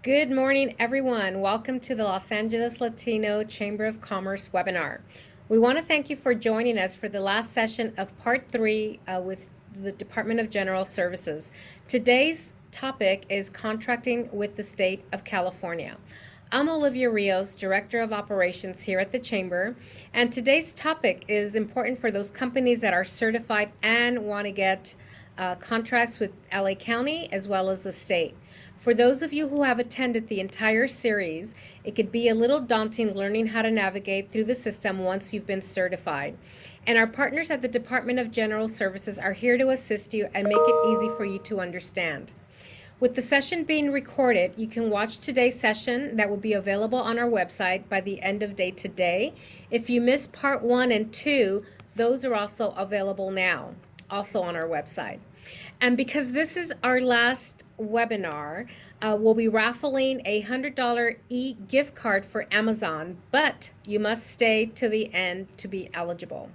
Good morning, everyone. Welcome to the Los Angeles Latino Chamber of Commerce webinar. We want to thank you for joining us for the last session of part 3 with the Department of General Services. Today's topic is contracting with the state of California. I'm Olivia Rios, Director of Operations here at the Chamber, and today's topic is important for those companies that are certified and want to get contracts with LA County as well as the state. For those of you who have attended the entire series, it could be a little daunting learning how to navigate through the system once you've been certified. And our partners at the Department of General Services are here to assist you and make it easy for you to understand. With the session being recorded, you can watch today's session that will be available on our website by the end of day today. If you missed part 1 and 2, those are also available now, also on our website. And because this is our last webinar, we'll be raffling a $100 e-gift card for Amazon, but you must stay to the end to be eligible.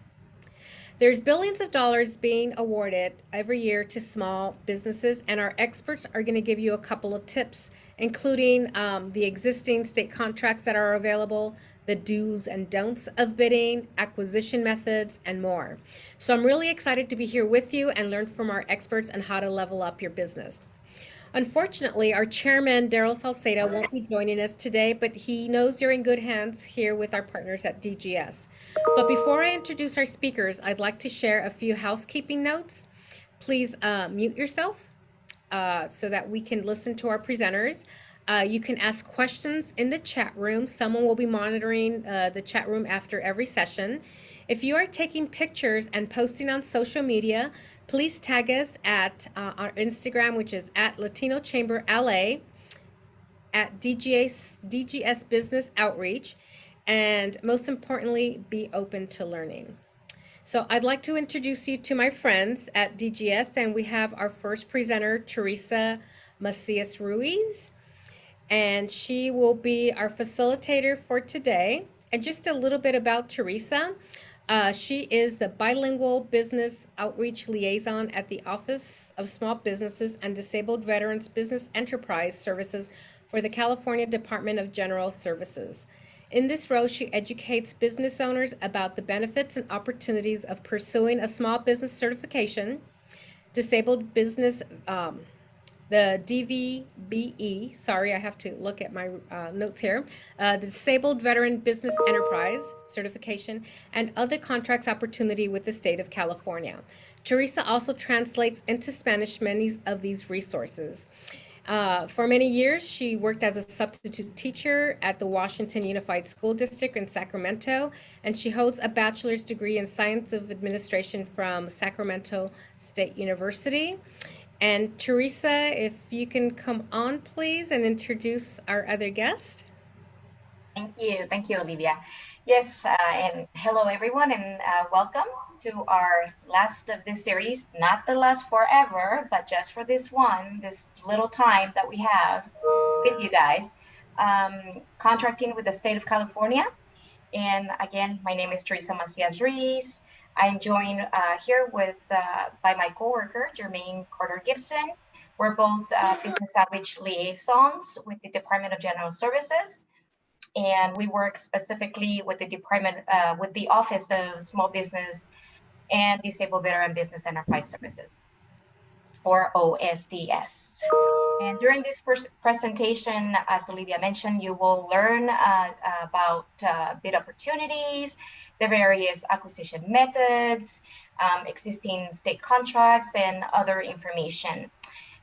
There's billions of dollars being awarded every year to small businesses, and our experts are going to give you a couple of tips, including the existing state contracts that are available, the do's and don'ts of bidding, acquisition methods, and more. So I'm really excited to be here with you and learn from our experts on how to level up your business. Unfortunately, our chairman, Daryl Salcedo, won't be joining us today, but he knows you're in good hands here with our partners at DGS. But before I introduce our speakers, I'd like to share a few housekeeping notes. Please mute yourself so that we can listen to our presenters. You can ask questions in the chat room. Someone will be monitoring the chat room after every session. If you are taking pictures and posting on social media, please tag us at our Instagram, which is at Latino Chamber LA, at DGS Business Outreach, and most importantly, be open to learning. So I'd like to introduce you to my friends at DGS, and we have our first presenter, Teresa Macias Ruiz, and she will be our facilitator for today. And just a little bit about Teresa. She is the bilingual business outreach liaison at the Office of Small Businesses and Disabled Veterans Business Enterprise Services for the California Department of General Services. In this role, she educates business owners about the benefits and opportunities of pursuing a small business certification, disabled business, the DVBE, sorry, I have to look at my notes here, the Disabled Veteran Business Enterprise Certification, and other contracts opportunity with the state of California. Teresa also translates into Spanish many of these resources. For many years, she worked as a substitute teacher at the Washington Unified School District in Sacramento, and she holds a bachelor's degree in Science of Administration from Sacramento State University. And Teresa, if you can come on, please, and introduce our other guest. Thank you, Olivia. Yes, and hello everyone, and welcome to our last of this series, not the last forever, but just for this little time that we have with you guys, contracting with the state of California. And again, my name is Teresa Macias Ruiz. I'm joined here with by my coworker, Jermaine Carter-Gibson. We're both business outreach liaisons with the Department of General Services. And we work specifically with the department, with the Office of Small Business and Disabled Veteran Business Enterprise Services, or OSDS. And during this presentation, as Olivia mentioned, you will learn about bid opportunities, the various acquisition methods, existing state contracts, and other information.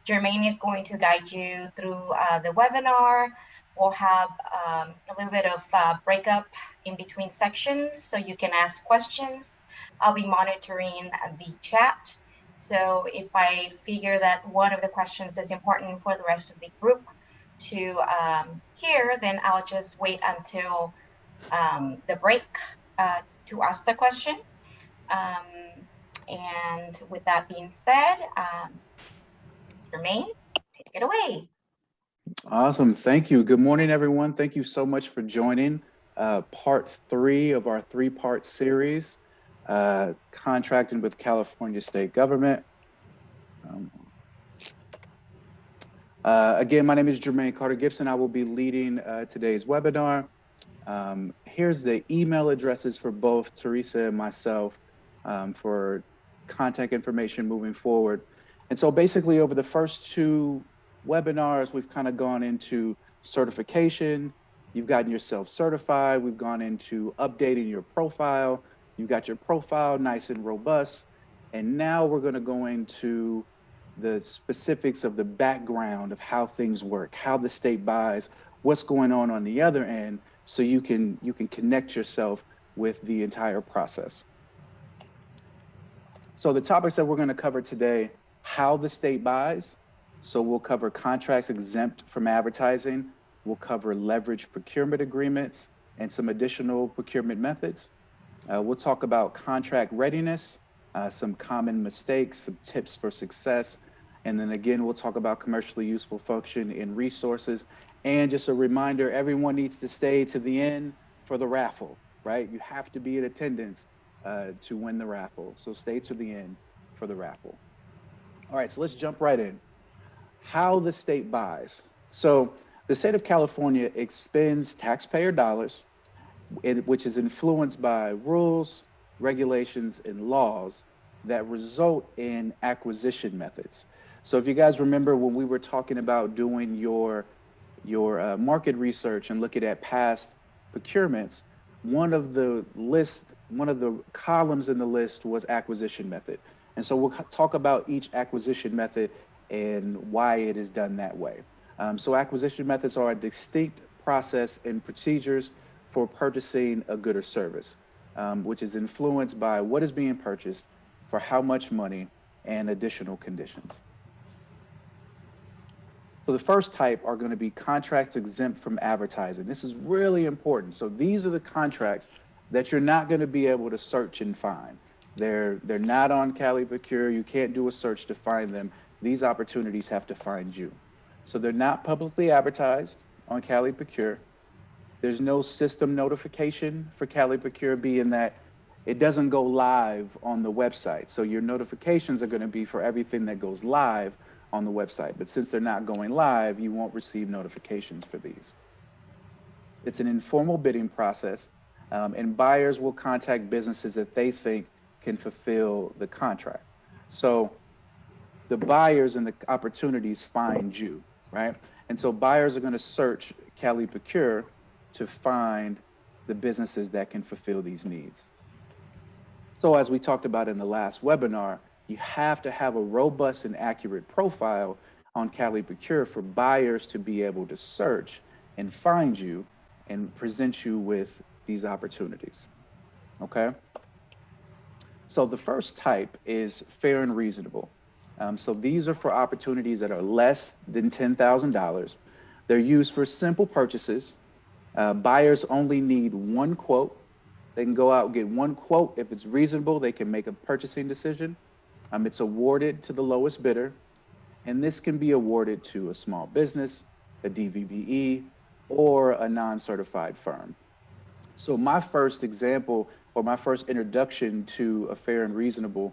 Jermaine is going to guide you through the webinar. We'll have a little bit of breakup in between sections so you can ask questions. I'll be monitoring the chat. So if I figure that one of the questions is important for the rest of the group to hear, then I'll just wait until the break to ask the question. And with that being said, Jermaine, take it away. Awesome. Thank you. Good morning, everyone. Thank you so much for joining part 3 of our 3-part series, contracting with California state government. Again, my name is Jermaine Carter Gibson. I will be leading today's webinar. Here's the email addresses for both Teresa and myself for contact information moving forward. And so basically over the first two webinars, we've kind of gone into certification. You've gotten yourself certified. We've gone into updating your profile. You've got your profile nice and robust. And now we're going to go into the specifics of the background of how things work, how the state buys, what's going on the other end, so you can connect yourself with the entire process. So the topics that we're going to cover today: how the state buys. So we'll cover contracts exempt from advertising. We'll cover leverage procurement agreements and some additional procurement methods. We'll talk about contract readiness, some common mistakes, some tips for success. And then again, we'll talk about commercially useful function in resources. And just a reminder, everyone needs to stay to the end for the raffle, right? You have to be in attendance to win the raffle. So stay to the end for the raffle. All right, so let's jump right in. How the state buys. So the state of California expends taxpayer dollars, which is influenced by rules, regulations, and laws that result in acquisition methods. So if you guys remember when we were talking about doing your market research and looking at past procurements, one of the columns in the list was acquisition method. And so we'll talk about each acquisition method and why it is done that way. So acquisition methods are a distinct process and procedures for purchasing a good or service, which is influenced by what is being purchased, for how much money, and additional conditions. So the first type are going to be contracts exempt from advertising. This is really important. So these are the contracts that you're not going to be able to search and find. They're not on Cali Procure. You can't do a search to find them. These opportunities have to find you. So they're not publicly advertised on Cali Procure. There's no system notification for Cali Procure, being that it doesn't go live on the website. So your notifications are going to be for everything that goes live on the website. But since they're not going live, you won't receive notifications for these. It's an informal bidding process, and buyers will contact businesses that they think can fulfill the contract. So the buyers and the opportunities find you, right? And so buyers are going to search Cali Procure to find the businesses that can fulfill these needs. So as we talked about in the last webinar, you have to have a robust and accurate profile on Cali Procure for buyers to be able to search and find you and present you with these opportunities, okay? So the first type is fair and reasonable. So these are for opportunities that are less than $10,000. They're used for simple purchases. Buyers only need one quote. They can go out and get one quote. If it's reasonable, they can make a purchasing decision. It's awarded to the lowest bidder, and this can be awarded to a small business, a DVBE, or a non-certified firm. So my first example, or my first introduction to a fair and reasonable,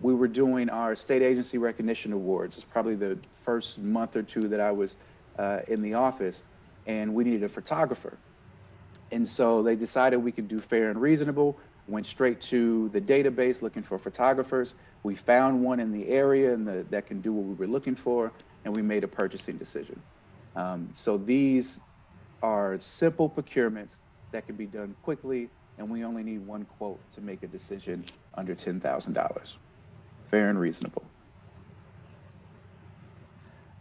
we were doing our state agency recognition awards. It's probably the first month or two that I was in the office, and we needed a photographer. And so they decided we could do fair and reasonable, went straight to the database looking for photographers. We found one in the area and that can do what we were looking for, and we made a purchasing decision. So these are simple procurements that can be done quickly, and we only need one quote to make a decision under $10,000. Fair and reasonable.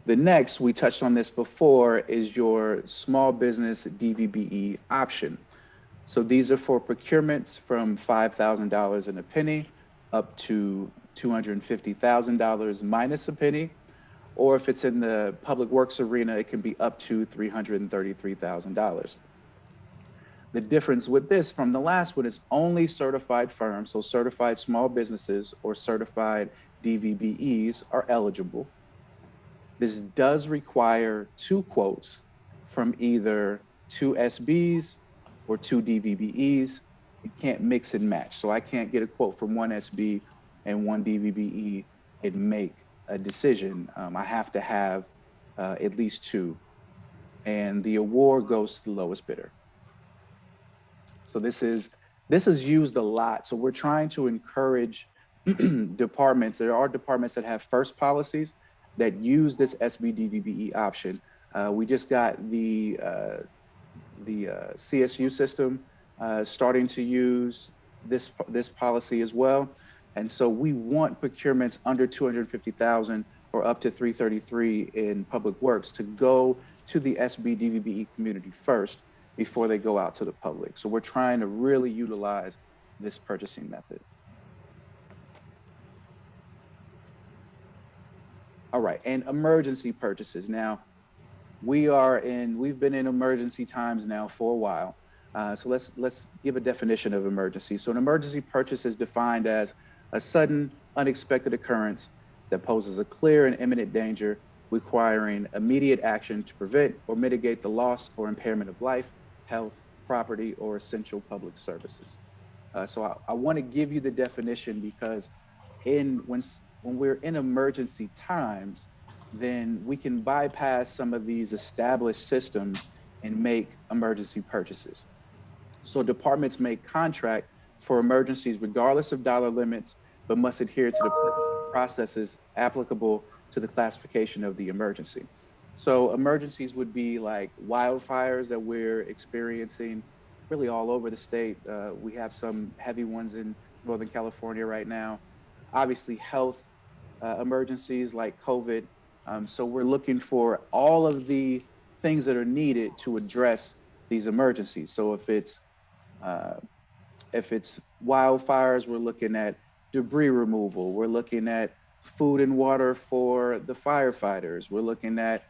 The next, we touched on this before, is your small business DVBE option. So these are for procurements from $5,000 and a penny up to $250,000 minus a penny. Or if it's in the public works arena, it can be up to $333,000. The difference with this from the last one is only certified firms, so certified small businesses or certified DVBEs are eligible. This does require two quotes from either two SBs or two DVBEs. You can't mix and match. So I can't get a quote from one SB and one DVBE and make a decision. I have to have at least 2, and the award goes to the lowest bidder. So this is used a lot. So we're trying to encourage departments. There are departments that have first policies that use this SB-DVBE option. We just got the CSU system starting to use this policy as well. And so we want procurements under 250,000 or up to 333 in public works to go to the SB-DVBE community first before they go out to the public. So we're trying to really utilize this purchasing method. All right, and emergency purchases. Now, we've been in emergency times now for a while. So let's give a definition of emergency. So an emergency purchase is defined as a sudden, unexpected occurrence that poses a clear and imminent danger requiring immediate action to prevent or mitigate the loss or impairment of life, health, property, or essential public services. So I want to give you the definition because when we're in emergency times, then we can bypass some of these established systems and make emergency purchases. So departments may contract for emergencies regardless of dollar limits, but must adhere to the processes applicable to the classification of the emergency. So emergencies would be like wildfires that we're experiencing really all over the state. We have some heavy ones in Northern California right now. Obviously health emergencies like COVID. So we're looking for all of the things that are needed to address these emergencies. So if it's wildfires, we're looking at debris removal. We're looking at food and water for the firefighters. We're looking at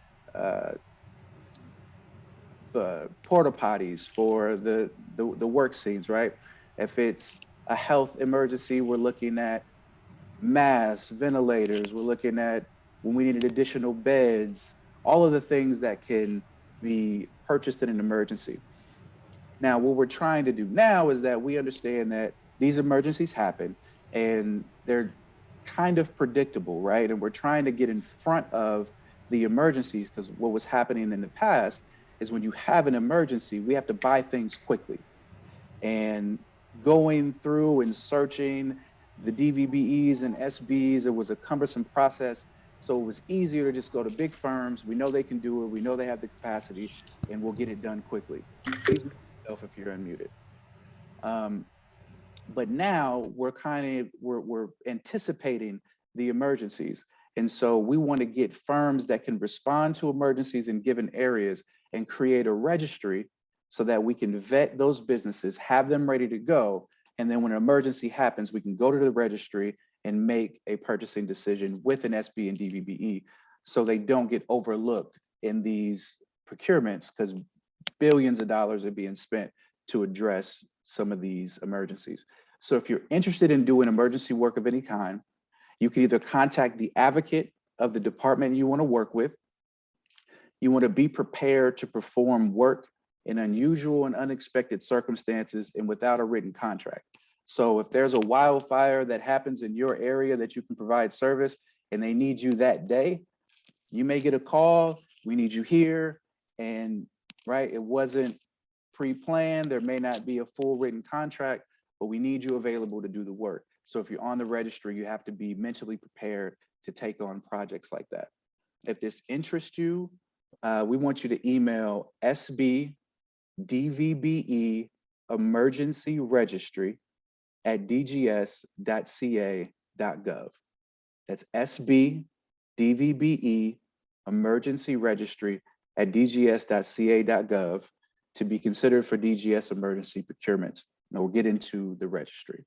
porta potties for the work scenes, right? If it's a health emergency, we're looking at masks, ventilators. We're looking at when we needed additional beds, all of the things that can be purchased in an emergency. Now, what we're trying to do now is that we understand that these emergencies happen and they're kind of predictable, right? And we're trying to get in front of the emergencies because what was happening in the past is when you have an emergency, we have to buy things quickly. And going through and searching the DVBEs and SBs, it was a cumbersome process. So it was easier to just go to big firms. We know they can do it. We know they have the capacity and we'll get it done quickly. Please mute yourself if you're unmuted. But now we're anticipating the emergencies. And so we want to get firms that can respond to emergencies in given areas and create a registry so that we can vet those businesses, have them ready to go. And then when an emergency happens, we can go to the registry and make a purchasing decision with an SB and DVBE so they don't get overlooked in these procurements because billions of dollars are being spent to address some of these emergencies. So if you're interested in doing emergency work of any kind, you can either contact the advocate of the department you want to work with. You want to be prepared to perform work in unusual and unexpected circumstances and without a written contract. So if there's a wildfire that happens in your area that you can provide service and they need you that day, you may get a call, we need you here, and right, it wasn't pre-planned, there may not be a full written contract, but we need you available to do the work. So if you're on the registry, you have to be mentally prepared to take on projects like that. If this interests you, we want you to email SB-DVBE emergency registry at dgs.ca.gov. That's SB-DVBE emergency registry at dgs.ca.gov to be considered for DGS emergency procurements. And we'll get into the registry.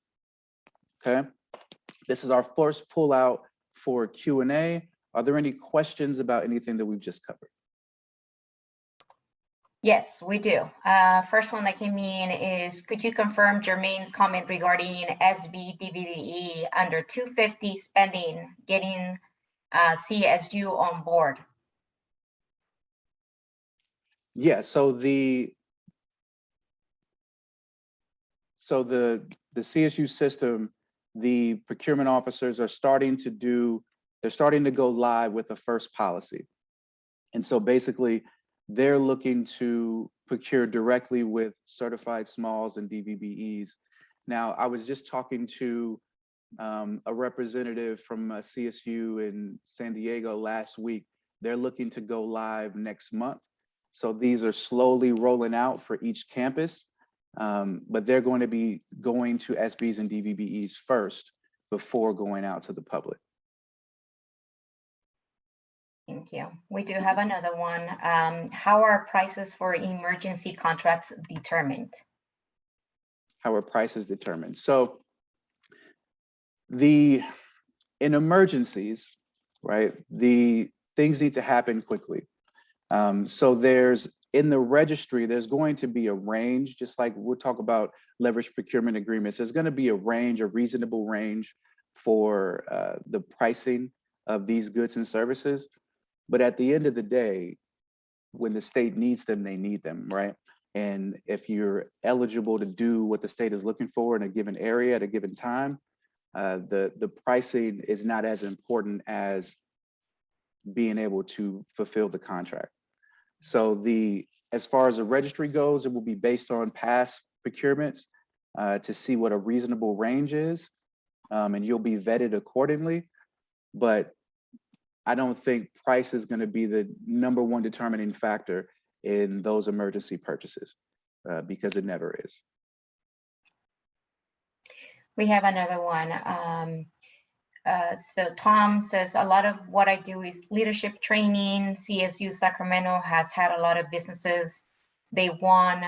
Okay, this is our first pullout for Q&A. Are there any questions about anything that we've just covered? Yes, we do. First one that came in is, could you confirm Jermaine's comment regarding SB DVBE under 250 spending, getting CSU on board? Yeah, so the CSU system, the procurement officers are starting to go live with the first policy. And so basically, they're looking to procure directly with certified smalls and DVBEs. Now, I was just talking to a representative from CSU in San Diego last week. They're looking to go live next month. So these are slowly rolling out for each campus, but they're going to be going to SBs and DVBEs first before going out to the public. Thank you. We do have another one. How are prices for emergency contracts determined? How are prices determined? So in emergencies, right, the things need to happen quickly. So in the registry, there's going to be a range, just like we'll talk about leverage procurement agreements. There's going to be a range, a reasonable range for the pricing of these goods and services. But at the end of the day, when the state needs them, they need them, right? And if you're eligible to do what the state is looking for in a given area at a given time, the pricing is not as important as being able to fulfill the contract. So as far as the registry goes, it will be based on past procurements to see what a reasonable range is, and you'll be vetted accordingly. But I don't think price is going to be the number one determining factor in those emergency purchases, because it never is. We have another one. So Tom says, a lot of what I do is leadership training. CSU Sacramento has had a lot of businesses they won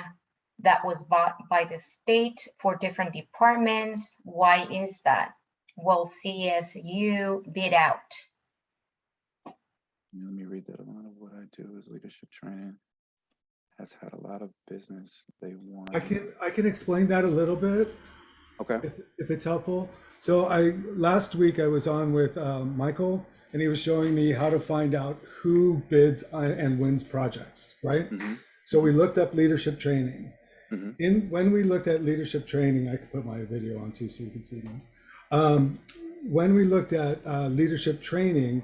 that was bought by the state for different departments. Why is that? Will CSU bid out? Let me read that. A lot of what I do is leadership training. Has had a lot of business they won. I can explain that a little bit. Okay. If it's helpful. So last week I was on with Michael, and he was showing me how to find out who bids and wins projects, right? Mm-hmm. So we looked up leadership training. Mm-hmm. When we looked at leadership training, I could put my video on too so you can see me. When we looked at leadership training,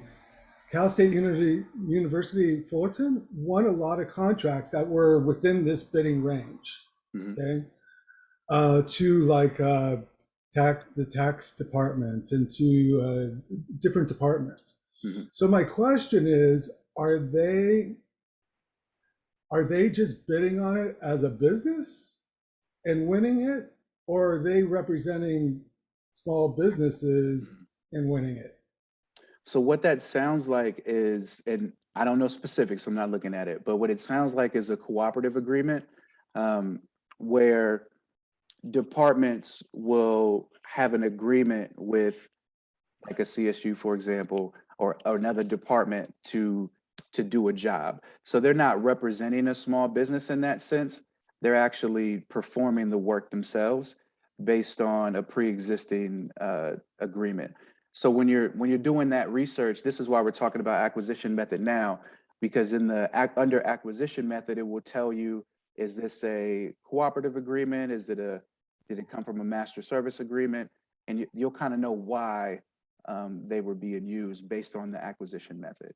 Cal State University Fullerton won a lot of contracts that were within this bidding range. Mm-hmm. Okay. To like the tax department and to different departments. Mm-hmm. So my question is, are they just bidding on it as a business and winning it, or are they representing small businesses and winning it? So what that sounds like is, and I don't know specifics, I'm not looking at it, but what it sounds like is a cooperative agreement where departments will have an agreement with like a CSU, for example, or another department to do a job. So they're not representing a small business in that sense. They're actually performing the work themselves based on a pre-existing agreement. So when you're doing that research, this is why we're talking about acquisition method now, because in the under acquisition method, it will tell you, is this a cooperative agreement? Did it come from a master service agreement? And you'll kind of know why they were being used based on the acquisition method.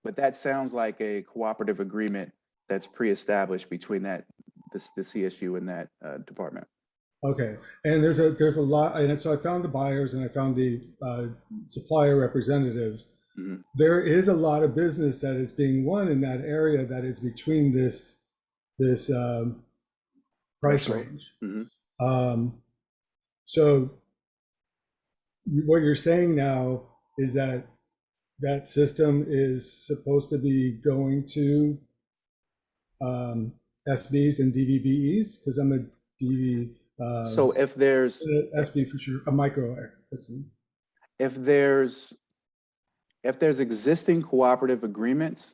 But that sounds like a cooperative agreement that's pre-established between the CSU and that department. Okay, and there's a lot, and so I found the buyers and I found the supplier representatives. Mm-hmm. There is a lot of business that is being won in that area that is between this price range. Mm-hmm. So what you're saying now is that system is supposed to be going to SBs and DVBEs, because I'm a DV. So if there's SB for sure, a micro SB. If there's existing cooperative agreements,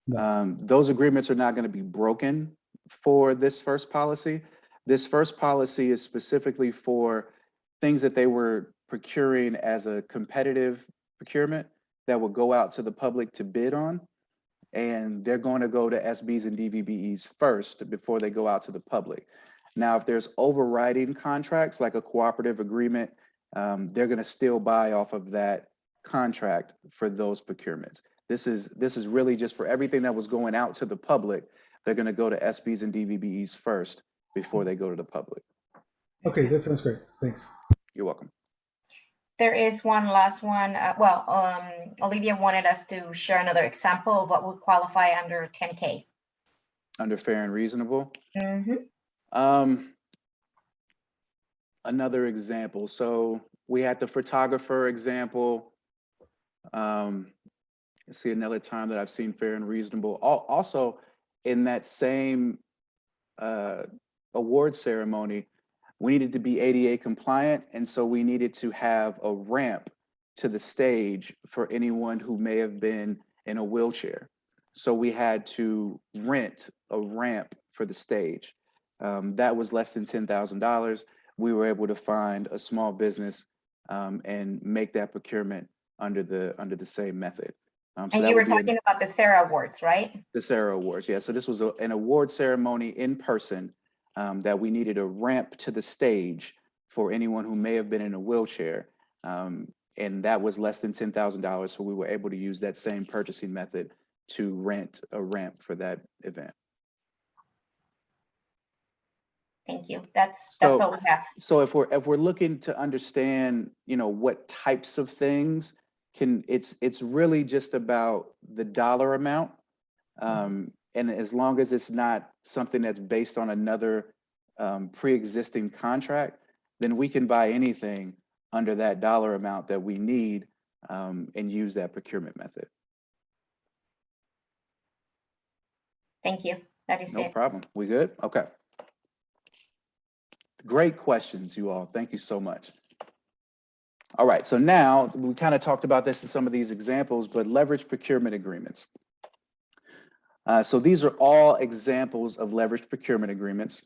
no. Those agreements are not going to be broken for this first policy. This first policy is specifically for things that they were procuring as a competitive procurement that will go out to the public to bid on. And they're going to go to SBs and DVBEs first before they go out to the public. Now, if there's overriding contracts like a cooperative agreement, they're going to still buy off of that contract for those procurements. This is really just for everything that was going out to the public. They're going to go to SBs and DVBEs first before they go to the public. Okay, that sounds great. Thanks. You're welcome. There is one last one. Olivia wanted us to share another example of what would qualify under 10K. Under fair and reasonable. Mm-hmm. Another example. So we had the photographer example. Let's see another time that I've seen fair and reasonable. Also, in that same award ceremony, we needed to be ADA compliant, and so we needed to have a ramp to the stage for anyone who may have been in a wheelchair. So we had to rent a ramp for the stage. That was less than $10,000. We were able to find a small business and make that procurement under the same method. So And you were talking about the Sarah Awards, right? The Sarah Awards, yeah. So this was an award ceremony in person that we needed a ramp to the stage for anyone who may have been in a wheelchair. And that was less than $10,000. So we were able to use that same purchasing method to rent a ramp for that event. Thank you. That's all we have. So if we're looking to understand, what types of things it's really just about the dollar amount. And as long as it's not something that's based on another pre-existing contract, then we can buy anything under that dollar amount that we need and use that procurement method. Thank you. That is it. No problem. We good? Okay. Great questions, you all. Thank you so much. All right, so now we kind of talked about this in some of these examples, but leverage procurement agreements. So these are all examples of leverage procurement agreements.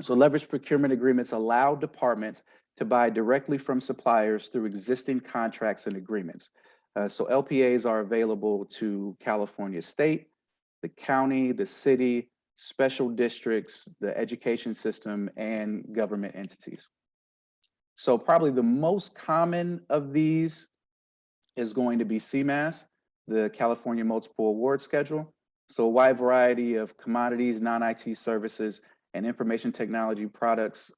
So leverage procurement agreements allow departments to buy directly from suppliers through existing contracts and agreements. So LPAs are available to California State, the county, the city, special districts, the education system, and government entities. So probably the most common of these is going to be CMAS, the California Multiple Award Schedule. So a wide variety of commodities, non-IT services, and information technology products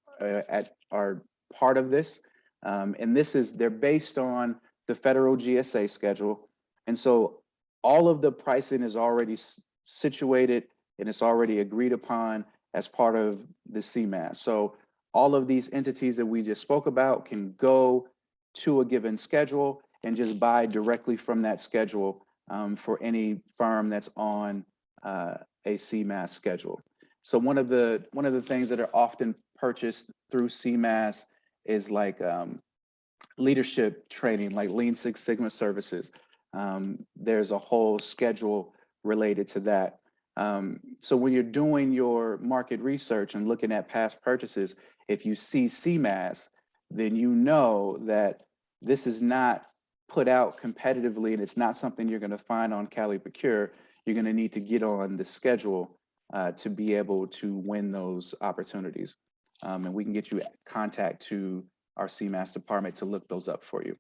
are part of this. And they're based on the federal GSA schedule. And so all of the pricing is already situated and it's already agreed upon as part of the CMAS. So all of these entities that we just spoke about can go to a given schedule and just buy directly from that schedule for any firm that's on a CMAS schedule. So one of the things that are often purchased through CMAS is like leadership training, like Lean Six Sigma services. There's a whole schedule related to that. So when you're doing your market research and looking at past purchases, if you see CMAS, then you know that this is not put out competitively and it's not something you're going to find on Cali Procure. You're going to need to get on the schedule to be able to win those opportunities. And we can get you contact to our CMAS department to look those up for you.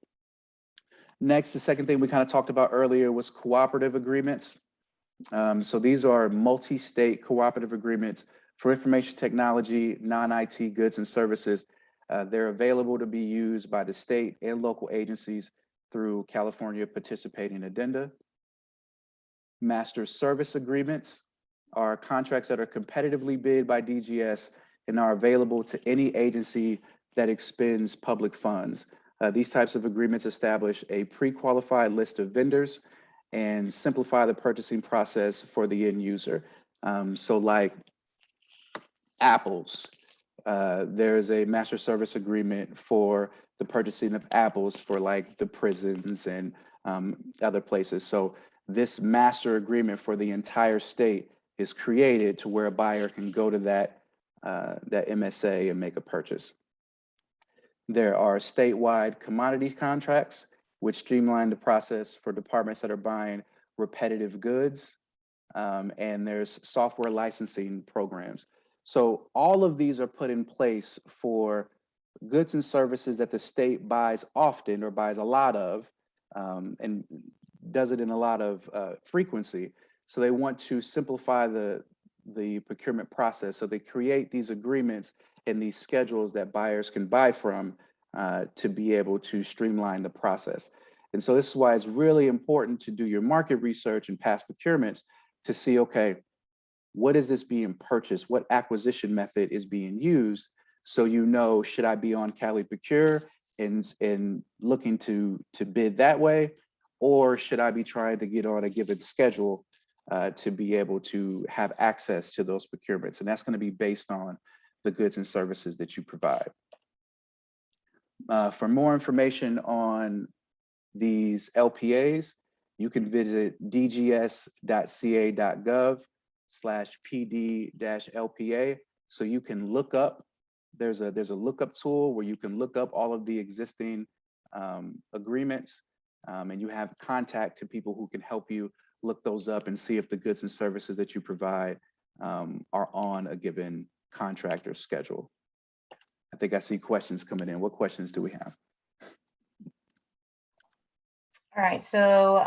Next, the second thing we kind of talked about earlier was cooperative agreements. So these are multi-state cooperative agreements for information technology, non-IT goods and services. They're available to be used by the state and local agencies through California participating addenda. Master service agreements are contracts that are competitively bid by DGS and are available to any agency that expends public funds. These types of agreements establish a pre-qualified list of vendors and simplify the purchasing process for the end user. So like apples, there's a master service agreement for the purchasing of apples for like the prisons and other places. So this master agreement for the entire state is created to where a buyer can go to that MSA and make a purchase. There are statewide commodity contracts, which streamline the process for departments that are buying repetitive goods. And there's software licensing programs. So all of these are put in place for goods and services that the state buys often or buys a lot of, and does it in a lot of frequency. So they want to simplify the procurement process. So they create these agreements and these schedules that buyers can buy from to be able to streamline the process. And so this is why it's really important to do your market research and past procurements to see, okay, what is this being purchased? What acquisition method is being used? So you know, should I be on Cali Procure and looking to bid that way? Or should I be trying to get on a given schedule to be able to have access to those procurements? And that's going to be based on the goods and services that you provide. For more information on these LPAs, you can visit dgs.ca.gov/PD-LPA. So you can look up, there's a lookup tool where you can look up all of the existing agreements, and you have contact to people who can help you look those up and see if the goods and services that you provide are on a given contract or schedule. I think I see questions coming in. What questions do we have? All right, so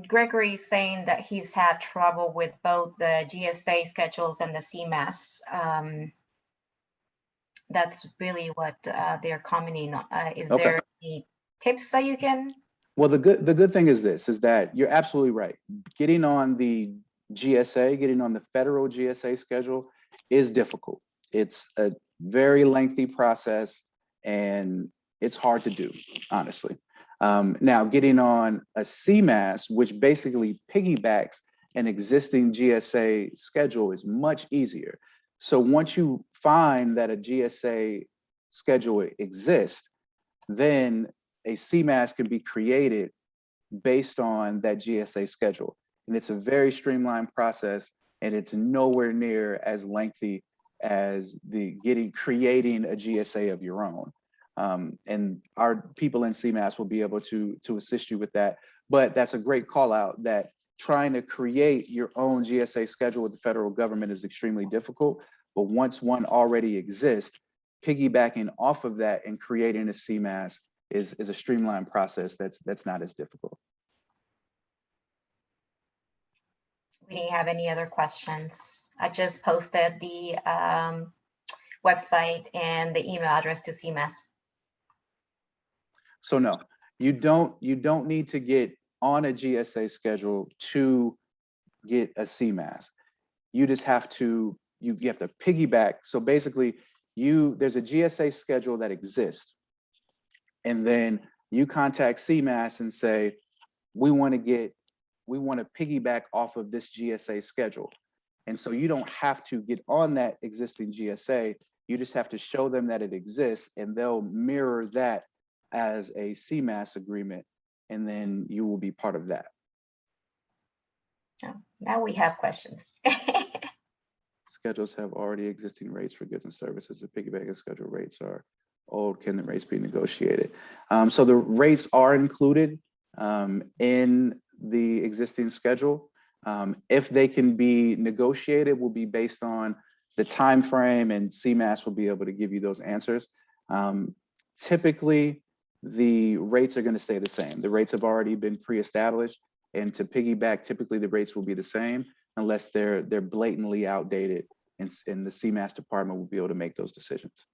Gregory is saying that he's had trouble with both the GSA schedules and the CMAS. That's really what they're commenting on. Is Okay. there any tips that you can? Well, the good thing is this, is that you're absolutely right. Getting on the GSA, getting on the federal GSA schedule is difficult. It's a very lengthy process and it's hard to do, honestly. Now, getting on a CMAS, which basically piggybacks an existing GSA schedule, is much easier. So once you find that a GSA schedule exists, then a CMAS can be created based on that GSA schedule. And it's a very streamlined process, and it's nowhere near as lengthy as creating a GSA of your own. And our people in CMAS will be able to assist you with that. But that's a great call out, that trying to create your own GSA schedule with the federal government is extremely difficult. But once one already exists, piggybacking off of that and creating a CMAS is a streamlined process that's not as difficult. We didn't have any other questions. I just posted the website and the email address to CMAS. So no, you don't need to get on a GSA schedule to get a CMAS. You just have to, you have to piggyback. So basically there's a GSA schedule that exists, and then you contact CMAS and say, we want to piggyback off of this GSA schedule. And so you don't have to get on that existing GSA. You just have to show them that it exists, and they'll mirror that as a CMAS agreement, and then you will be part of that. Oh, now we have questions. Schedules have already existing rates for goods and services. The piggybacking schedule rates are old. Can the rates be negotiated? So the rates are included in the existing schedule. If they can be negotiated, will be based on the time frame, and CMAS will be able to give you those answers. Typically, the rates are going to stay the same. The rates have already been pre-established, and to piggyback, typically the rates will be the same unless they're blatantly outdated, and the CMAS department will be able to make those decisions.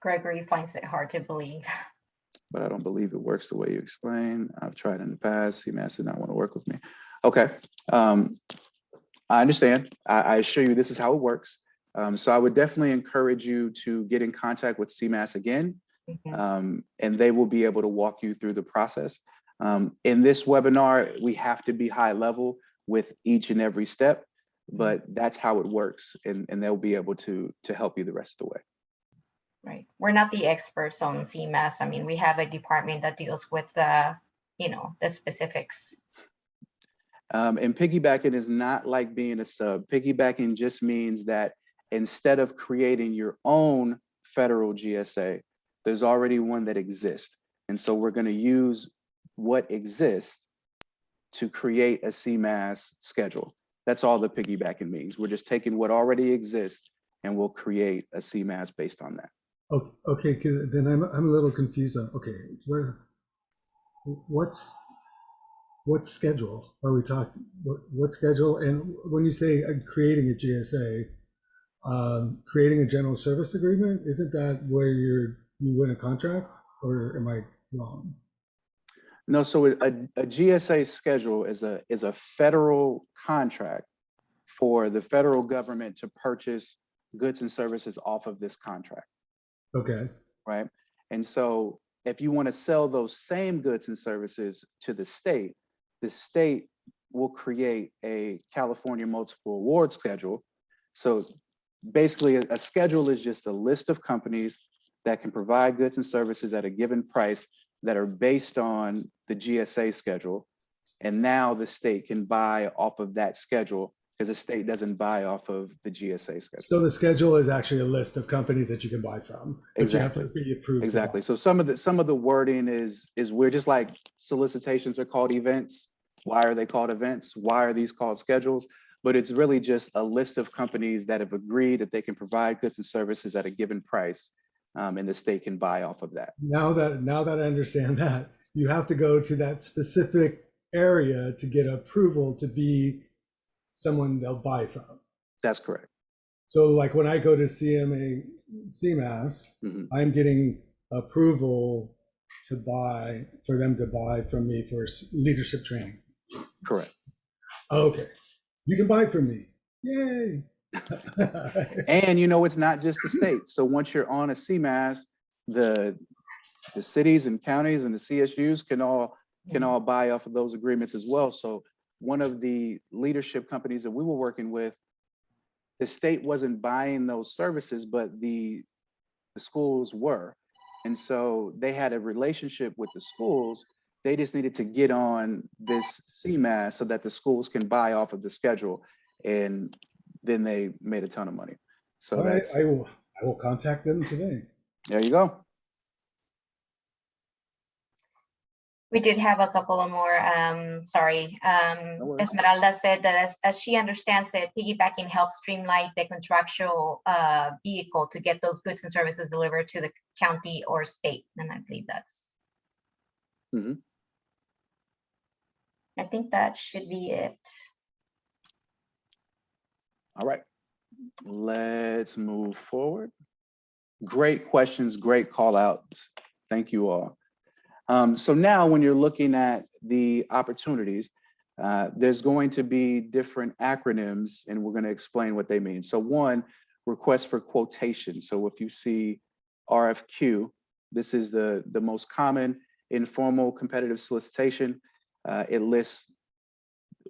Gregory finds it hard to believe. But I don't believe it works the way you explain. I've tried in the past. CMAS did not want to work with me. Okay, I understand. I assure you this is how it works. So I would definitely encourage you to get in contact with CMAS again, and they will be able to walk you through the process. In this webinar, we have to be high level with each and every step, but that's how it works, and they'll be able to help you the rest of the way. Right. We're not the experts on CMAS. I mean, we have a department that deals with the specifics. And piggybacking is not like being a sub. Piggybacking just means that instead of creating your own federal GSA, there's already one that exists. And so we're going to use what exists to create a CMAS schedule. That's all the piggybacking means. We're just taking what already exists and we'll create a CMAS based on that. Okay, then I'm a little confused on, okay, what's what schedule are we talking? What schedule? And when you say creating a GSA, creating a general service agreement, isn't that where you win a contract, or am I wrong? No, so a GSA schedule is a federal contract for the federal government to purchase goods and services off of this contract, Okay. right? And so if you want to sell those same goods and services to the state will create a California multiple award schedule. So basically a schedule is just a list of companies that can provide goods and services at a given price that are based on the GSA schedule. And now the state can buy off of that schedule, because the state doesn't buy off of the GSA schedule. So the schedule is actually a list of companies that you can buy from, but exactly. you have to be approved. Exactly. So some of the wording is weird, just like solicitations are called events. Why are they called events? Why are these called schedules? But it's really just a list of companies that have agreed that they can provide goods and services at a given price, and the state can buy off of that. Now that I understand that, you have to go to that specific area to get approval to be someone they'll buy from. That's correct. So like when I go to CMAS, I'm getting approval for them to buy from me for leadership training. Correct. Okay. You can buy from me. Yay. And it's not just the state. So once you're on a CMAS, the cities and counties and the CSUs can all buy off of those agreements as well. So one of the leadership companies that we were working with, the state wasn't buying those services, but the schools were. And so they had a relationship with the schools. They just needed to get on this CMAS so that the schools can buy off of the schedule. And then they made a ton of money. So all right, I will contact them today. There you go. We did have a couple of more, sorry. Esmeralda said that as she understands it, piggybacking helps streamline the contractual vehicle to get those goods and services delivered to the county or state. And I believe that's, I think that should be it. All right, let's move forward. Great questions, great call outs. Thank you all. So now when you're looking at the opportunities, there's going to be different acronyms, and we're going to explain what they mean. So one, request for quotation. So if you see RFQ, this is the most common informal competitive solicitation. It lists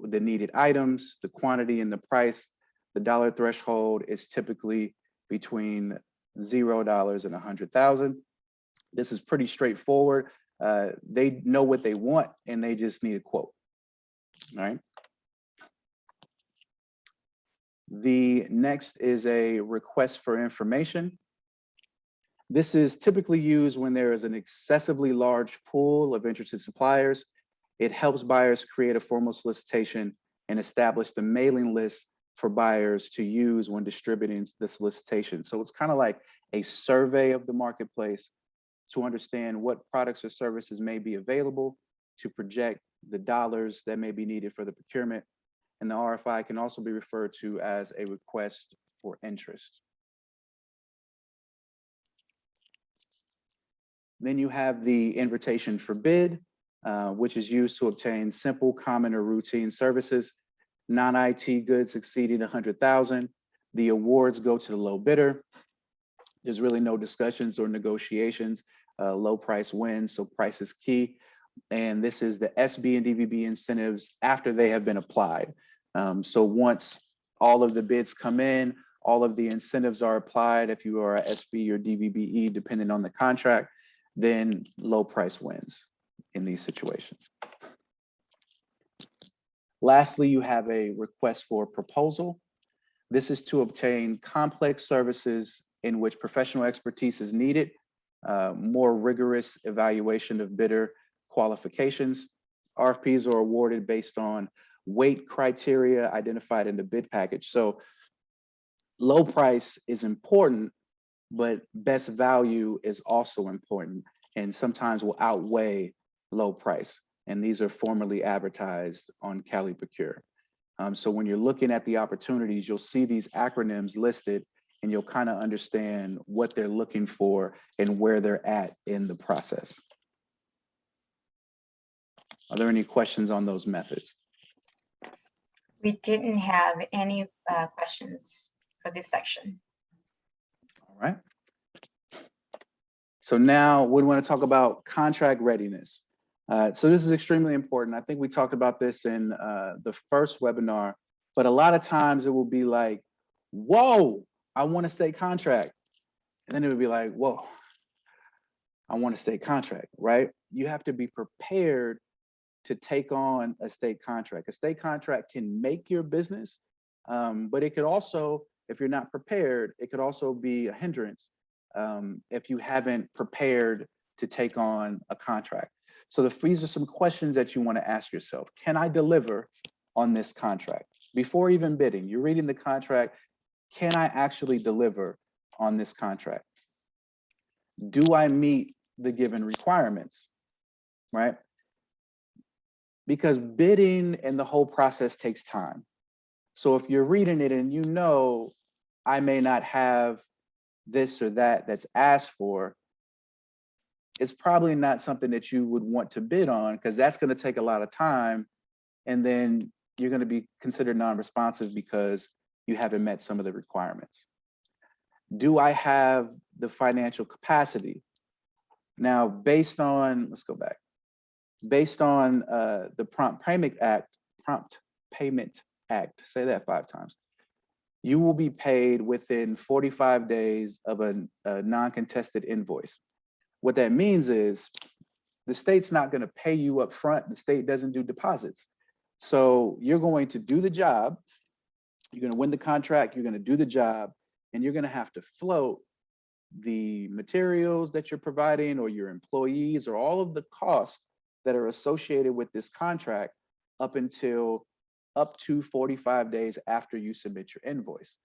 the needed items, the quantity, and the price. The dollar threshold is typically between $0 and 100,000. This is pretty straightforward. They know what they want and they just need a quote. All right. The next is a request for information. This is typically used when there is an excessively large pool of interested suppliers. It helps buyers create a formal solicitation and establish the mailing list for buyers to use when distributing the solicitation. So it's kind of like a survey of the marketplace to understand what products or services may be available, to project the dollars that may be needed for the procurement. And the RFI can also be referred to as a request for interest. Then you have the invitation for bid, which is used to obtain simple, common, or routine services. Non-IT goods exceeding 100,000. The awards go to the low bidder. There's really no discussions or negotiations. Low price wins, so price is key. And this is the SB and DVB incentives after they have been applied. So once all of the bids come in, all of the incentives are applied. If you are a SB or DVBE, depending on the contract, then low price wins in these situations. Lastly, you have a request for proposal. This is to obtain complex services in which professional expertise is needed, more rigorous evaluation of bidder qualifications. RFPs are awarded based on weight criteria identified in the bid package. So low price is important, but best value is also important and sometimes will outweigh low price. And these are formally advertised on Cali Procure. So when you're looking at the opportunities, you'll see these acronyms listed and you'll kind of understand what they're looking for and where they're at in the process. Are there any questions on those methods? We didn't have any questions for this section. All right. So now we want to talk about contract readiness. So this is extremely important. I think we talked about this in the first webinar, but a lot of times it will be like, whoa, I want a state contract. And then it would be like, whoa, I want a state contract, right? You have to be prepared to take on a state contract. A state contract can make your business, but it could also, if you're not prepared, it could also be a hindrance if you haven't prepared to take on a contract. So these are some questions that you want to ask yourself. Can I deliver on this contract? Before even bidding, you're reading the contract. Can I actually deliver on this contract? Do I meet the given requirements, right? Because bidding and the whole process takes time. So if you're reading it and you know, I may not have this or that that's asked for, it's probably not something that you would want to bid on because that's going to take a lot of time. And then you're going to be considered non-responsive because you haven't met some of the requirements. Do I have the financial capacity? Now, based on, let's go back. Based on the Prompt Payment Act, say that 5 times, you will be paid within 45 days of a non-contested invoice. What that means is the state's not going to pay you up front. The state doesn't do deposits. So you're going to do the job. You're going to win the contract. You're going to do the job. And you're going to have to float the materials that you're providing or your employees or all of the costs that are associated with this contract up to 45 days after you submit your invoice.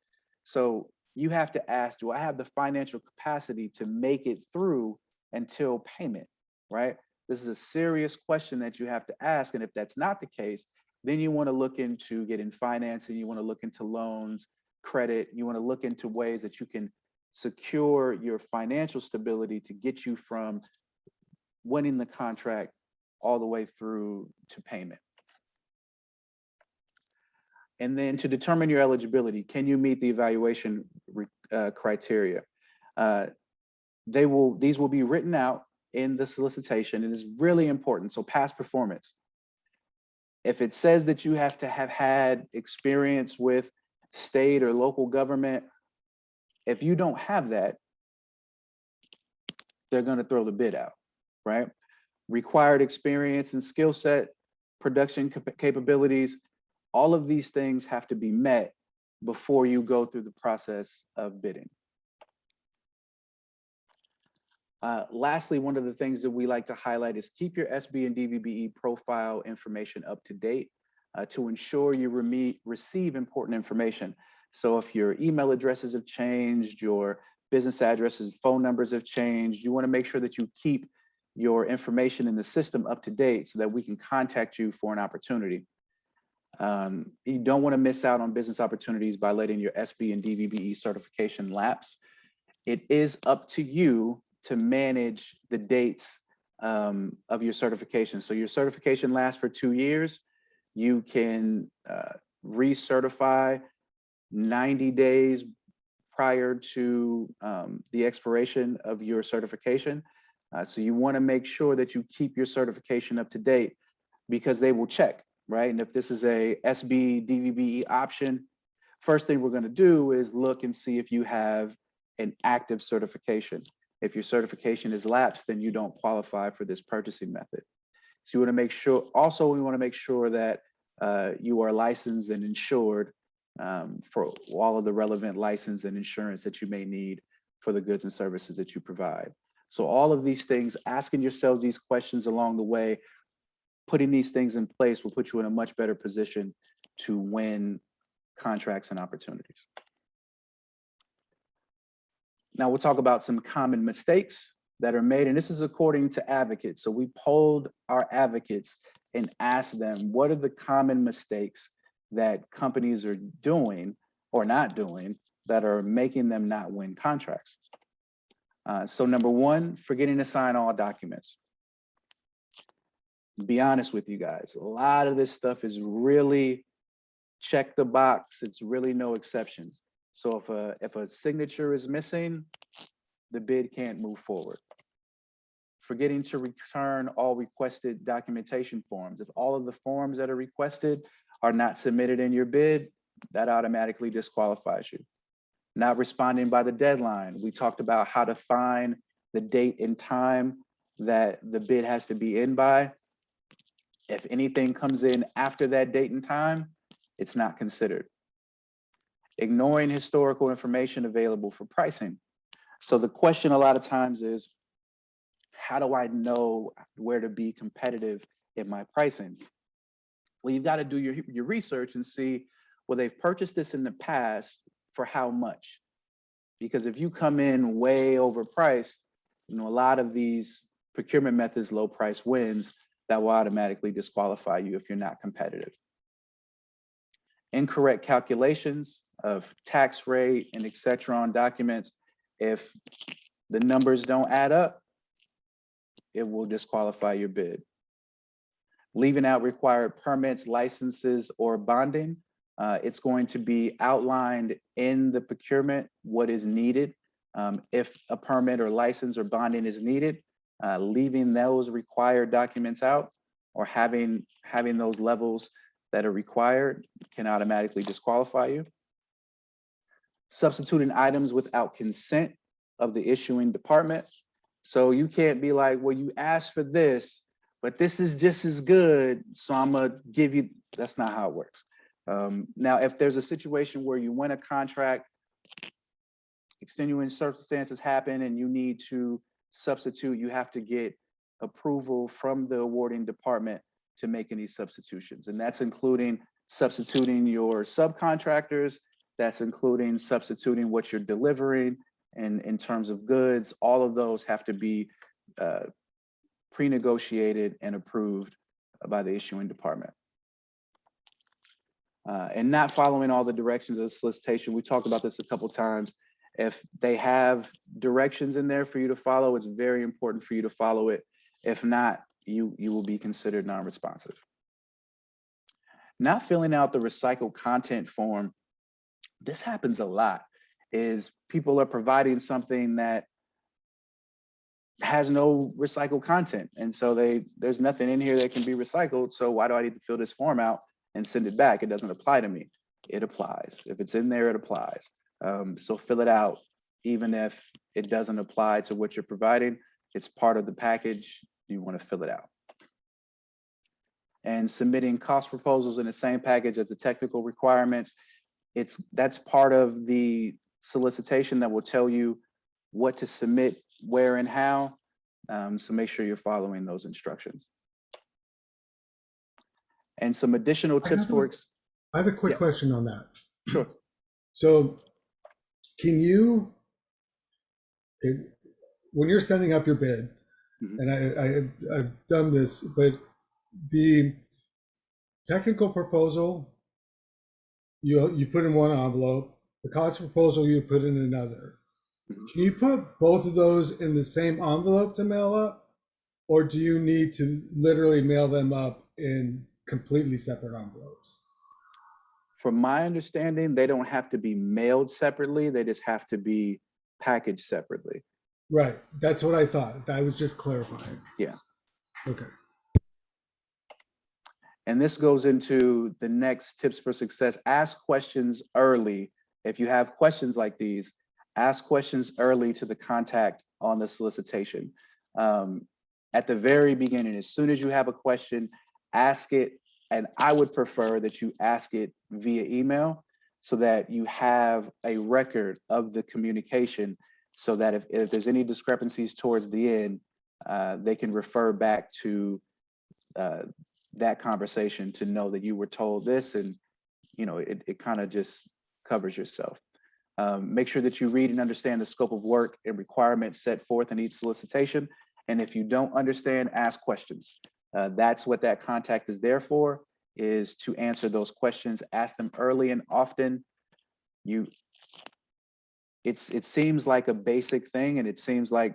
So you have to ask, do I have the financial capacity to make it through until payment, right? This is a serious question that you have to ask. And if that's not the case, then you want to look into getting financing, you want to look into loans, credit, you want to look into ways that you can secure your financial stability to get you from winning the contract all the way through to payment. And then to determine your eligibility, can you meet the evaluation criteria? These will be written out in the solicitation and is really important. So past performance. If it says that you have to have had experience with state or local government, if you don't have that, they're going to throw the bid out, right? Required experience and skill set, production capabilities, all of these things have to be met before you go through the process of bidding. Lastly, one of the things that we like to highlight is keep your SB and DVBE profile information up to date to ensure you receive important information. So if your email addresses have changed, your business addresses, phone numbers have changed, you want to make sure that you keep your information in the system up to date so that we can contact you for an opportunity. You don't want to miss out on business opportunities by letting your SB and DVBE certification lapse. It is up to you to manage the dates of your certification. So your certification lasts for 2 years. You can recertify 90 days prior to the expiration of your certification. So you want to make sure that you keep your certification up to date because they will check, right? And if this is a SB DVBE option, first thing we're going to do is look and see if you have an active certification. If your certification is lapsed, then you don't qualify for this purchasing method. So you want to make sure, also we want to make sure that you are licensed and insured for all of the relevant license and insurance that you may need for the goods and services that you provide. So all of these things, asking yourselves these questions along the way, putting these things in place will put you in a much better position to win contracts and opportunities. Now we'll talk about some common mistakes that are made, and this is according to advocates. So we polled our advocates and asked them, what are the common mistakes that companies are doing or not doing that are making them not win contracts? So number one, forgetting to sign all documents. Be honest with you guys, a lot of this stuff is really check the box. It's really no exceptions. So if a signature is missing, the bid can't move forward. Forgetting to return all requested documentation forms. If all of the forms that are requested are not submitted in your bid, that automatically disqualifies you. Not responding by the deadline. We talked about how to find the date and time that the bid has to be in by. If anything comes in after that date and time, it's not considered. Ignoring historical information available for pricing. So the question a lot of times is, how do I know where to be competitive in my pricing? Well, you've got to do your research and see, well, they've purchased this in the past for how much? Because if you come in way overpriced, a lot of these procurement methods, low price wins, that will automatically disqualify you if you're not competitive. Incorrect calculations of tax rate and et cetera on documents. If the numbers don't add up, it will disqualify your bid. Leaving out required permits, licenses, or bonding. It's going to be outlined in the procurement what is needed. If a permit or license or bonding is needed, leaving those required documents out or having those levels that are required can automatically disqualify you. Substituting items without consent of the issuing department. So you can't be like, well, you asked for this, but this is just as good, so I'm gonna give you, that's not how it works. Now, if there's a situation where you win a contract, extenuating circumstances happen and you need to substitute, you have to get approval from the awarding department to make any substitutions. And that's including substituting your subcontractors, that's including substituting what you're delivering, and in terms of goods, all of those have to be pre-negotiated and approved by the issuing department. And not following all the directions of the solicitation. We talked about this a couple times. If they have directions in there for you to follow, it's very important for you to follow it. If not, you will be considered non-responsive. Not filling out the recycled content form. This happens a lot, is people are providing something that has no recycled content. And so there's nothing in here that can be recycled. So why do I need to fill this form out and send it back? It doesn't apply to me. It applies. If it's in there, it applies. So fill it out, even if it doesn't apply to what you're providing. It's part of the package. You want to fill it out. And submitting cost proposals in the same package as the technical requirements. That's part of the solicitation that will tell you what to submit, where and how. So make sure you're following those instructions. And some additional tips for. I have a quick question on that. Sure. So can you, when you're sending up your bid, and I've done this, but the technical proposal, you put in one envelope, the cost proposal you put in another. Can you put both of those in the same envelope to mail up? Or do you need to literally mail them up in completely separate envelopes? From my understanding, they don't have to be mailed separately. They just have to be packaged separately. Right. That's what I thought. I was just clarifying. Yeah. Okay. And this goes into the next tips for success. Ask questions early. If you have questions like these, ask questions early to the contact on the solicitation. At the very beginning, as soon as you have a question, ask it. And I would prefer that you ask it via email so that you have a record of the communication, so that if there's any discrepancies towards the end, they can refer back to that conversation to know that you were told this, and it kind of just covers yourself. Make sure that you read and understand the scope of work and requirements set forth in each solicitation. And if you don't understand, ask questions. That's what that contact is there for, is to answer those questions. Ask them early and often. It seems like a basic thing, and it seems like,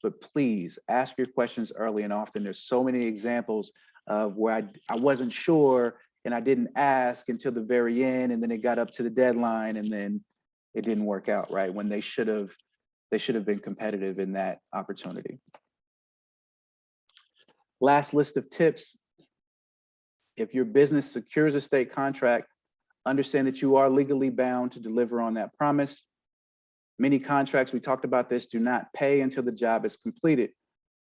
but please ask your questions early and often. There's so many examples of where I wasn't sure and I didn't ask until the very end, and then it got up to the deadline and then it didn't work out, right? When they should have been competitive in that opportunity. Last list of tips. If your business secures a state contract, understand that you are legally bound to deliver on that promise. Many contracts, we talked about this, do not pay until the job is completed.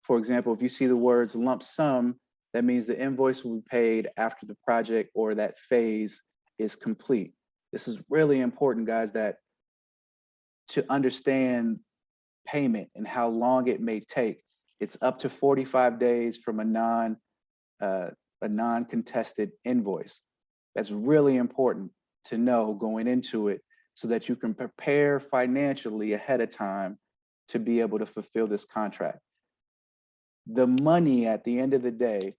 For example, if you see the words lump sum, that means the invoice will be paid after the project or that phase is complete. This is really important, guys, that to understand payment and how long it may take. It's up to 45 days from a non-contested invoice. That's really important to know going into it, so that you can prepare financially ahead of time to be able to fulfill this contract. The money at the end of the day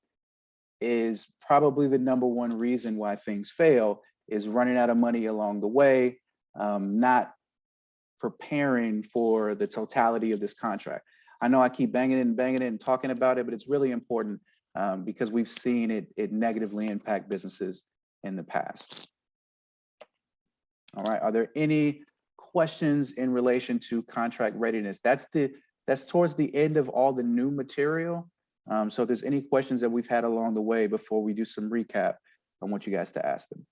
is probably the number one reason why things fail, is running out of money along the way, not preparing for the totality of this contract. I know I keep banging it and talking about it, but it's really important because we've seen it negatively impact businesses in the past. All right, are there any questions in relation to contract readiness? That's towards the end of all the new material. So if there's any questions that we've had along the way before we do some recap, I want you guys to ask them.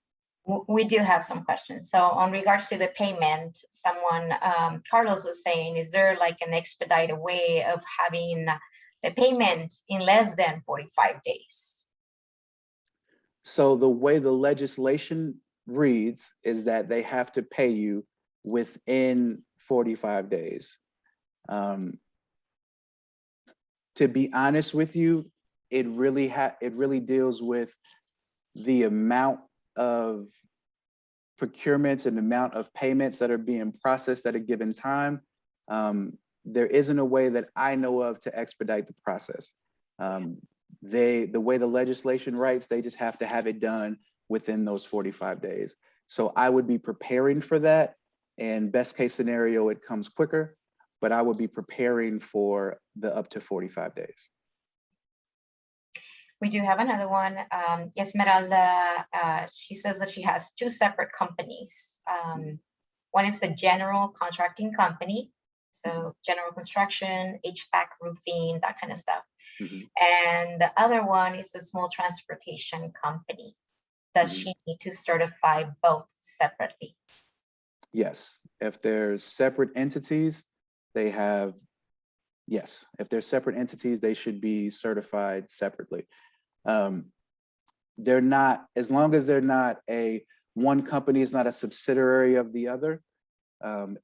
We do have some questions. So on regards to the payment, someone, Carlos was saying, is there like an expedited way of having the payment in less than 45 days? So the way the legislation reads is that they have to pay you within 45 days. To be honest with you, it really deals with the amount of procurements and the amount of payments that are being processed at a given time. There isn't a way that I know of to expedite the process. The way the legislation writes, they just have to have it done within those 45 days. So I would be preparing for that, and best case scenario, it comes quicker, but I would be preparing for the up to 45 days. We do have another one. Esmeralda, she says that she has two separate companies. One is the general contracting company, so general construction, HVAC, roofing, that kind of stuff. And the other one is the small transportation company. Does she need to certify both separately? Yes, if there's separate entities, if they're separate entities, they should be certified separately. They're not, as long as they're not one company is not a subsidiary of the other.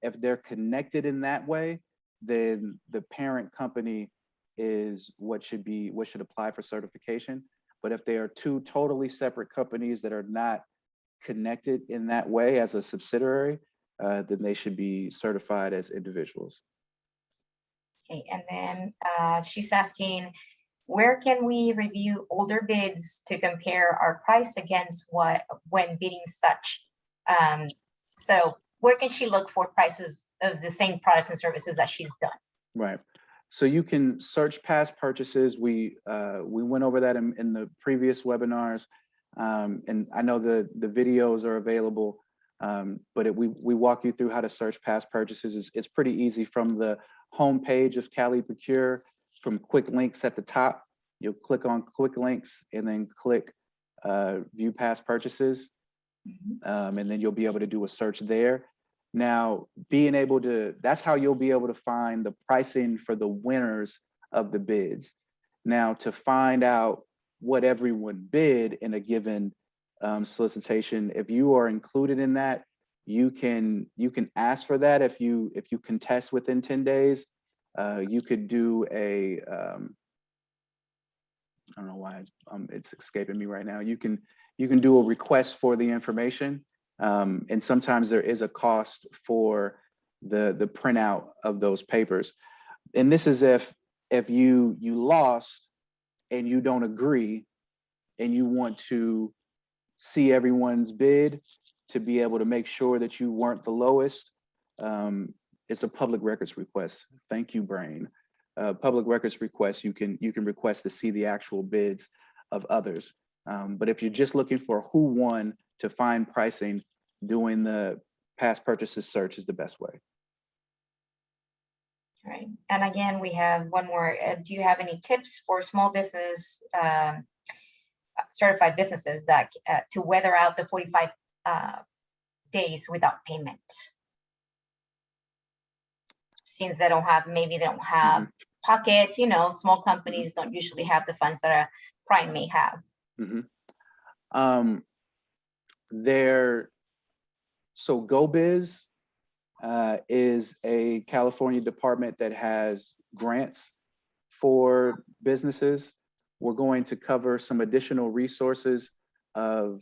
If they're connected in that way, then the parent company is what should apply for certification. But if they are two totally separate companies that are not connected in that way as a subsidiary, then they should be certified as individuals. Okay, and then she's asking, where can we review older bids to compare our price against when bidding such? So where can she look for prices of the same products and services that she's done? Right. So you can search past purchases. We went over that in the previous webinars, and I know the videos are available, but we walk you through how to search past purchases. It's pretty easy from the home page of Cali Procure, from quick links at the top. You'll click on quick links and then click view past purchases, and then you'll be able to do a search there. Now, that's how you'll be able to find the pricing for the winners of the bids. Now, to find out what everyone bid in a given solicitation, if you are included in that, you can ask for that. If you contest within 10 days, you could do I don't know why it's escaping me right now. You can do a request for the information, And sometimes there is a cost for the printout of those papers. And this is if you lost and you don't agree and you want to see everyone's bid to be able to make sure that you weren't the lowest. It's a public records request. Thank you, Brain. Public records request, you can request to see the actual bids of others. But if you're just looking for who won to find pricing, doing the past purchases search is the best way. Right. And again, we have one more. Do you have any tips for small business, certified businesses that to weather out the 45 days without payment? Since they don't have, maybe they don't have pockets, you know, small companies don't usually have the funds that a prime may have. So GoBiz is a California department that has grants for businesses. We're going to cover some additional resources of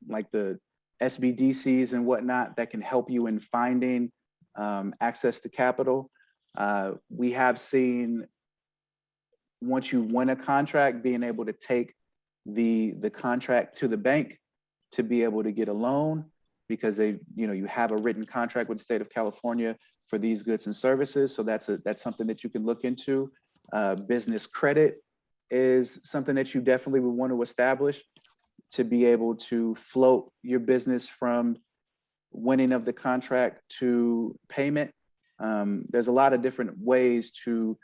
like the SBDCs and whatnot that can help you in finding access to capital. We have seen, once you win a contract, being able to take the contract to the bank to be able to get a loan, because you have a written contract with the state of California for these goods and services. So that's something that you can look into. Business credit is something that you definitely would want to establish to be able to float your business from winning of the contract to payment. There's a lot of different ways to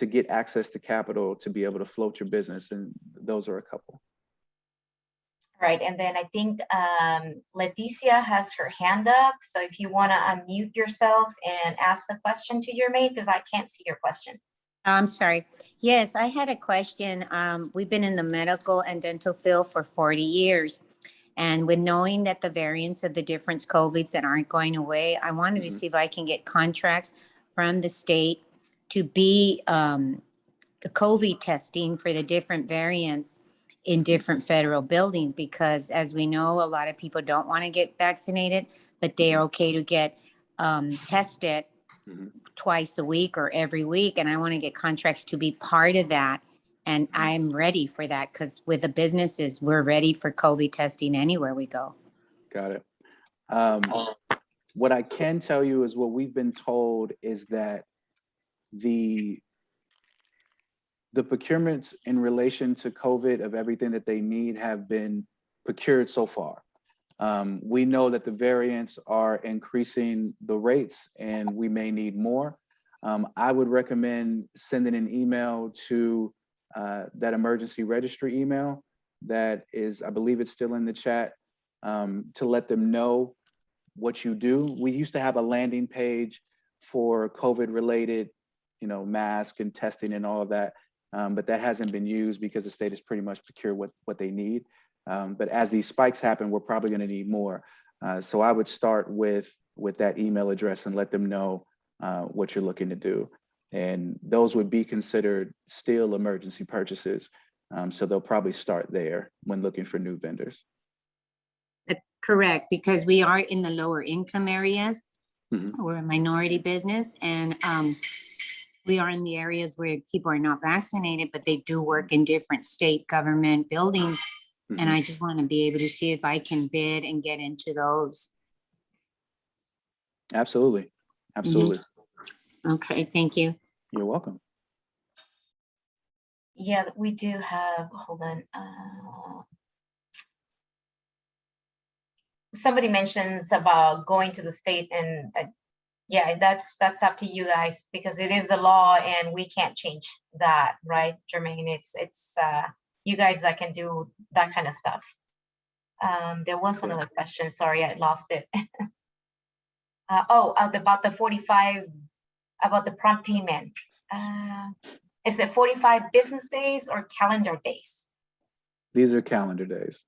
get access to capital to be able to float your business, and those are a couple. Right, and then I think Leticia has her hand up. So if you want to unmute yourself and ask the question to your mate, because I can't see your question. I'm sorry. Yes, I had a question. We've been in the medical and dental field for 40 years. And with knowing that the variants of the different COVIDs that aren't going away, I wanted to see if I can get contracts from the state to be the COVID testing for the different variants in different federal buildings, because as we know, a lot of people don't want to get vaccinated, but they are okay to get tested twice a week or every week. And I want to get contracts to be part of that. And I'm ready for that, because with the businesses, we're ready for COVID testing anywhere we go. Got it. What I can tell you is what we've been told is that the procurements in relation to COVID of everything that they need have been procured so far. We know that the variants are increasing the rates and we may need more. I would recommend sending an email to that emergency registry email that is, I believe it's still in the chat, to let them know what you do. We used to have a landing page for COVID related, mask and testing and all of that. But that hasn't been used because the state has pretty much procured what they need. But as these spikes happen, we're probably going to need more. So I would start with that email address and let them know what you're looking to do. And those would be considered still emergency purchases. So they'll probably start there when looking for new vendors. Correct, because we are in the lower income areas. We're a minority business, and we are in the areas where people are not vaccinated, but they do work in different state government buildings. And I just want to be able to see if I can bid and get into those. Absolutely. Absolutely. Okay, thank you. You're welcome. Yeah, we do have, hold on. Somebody mentions about going to the state, and yeah, that's up to you guys, because it is the law and we can't change that, right, Jermaine? It's you guys that can do that kind of stuff. There was another question. Sorry, I lost it. About the 45, about the prompt payment. Is it 45 business days or calendar days? These are calendar days.